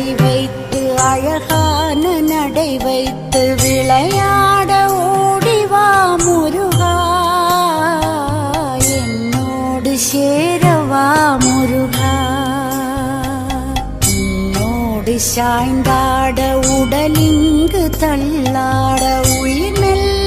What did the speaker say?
அணை வைத்து அழகான நடை வைத்து விளையாட ஓடிவா முருகா, என்னோடு சேரவா முருகா. உன்னோடு சாய்ந்தாட உடலிங்கு தள்ளாட உயிர் மெல்ல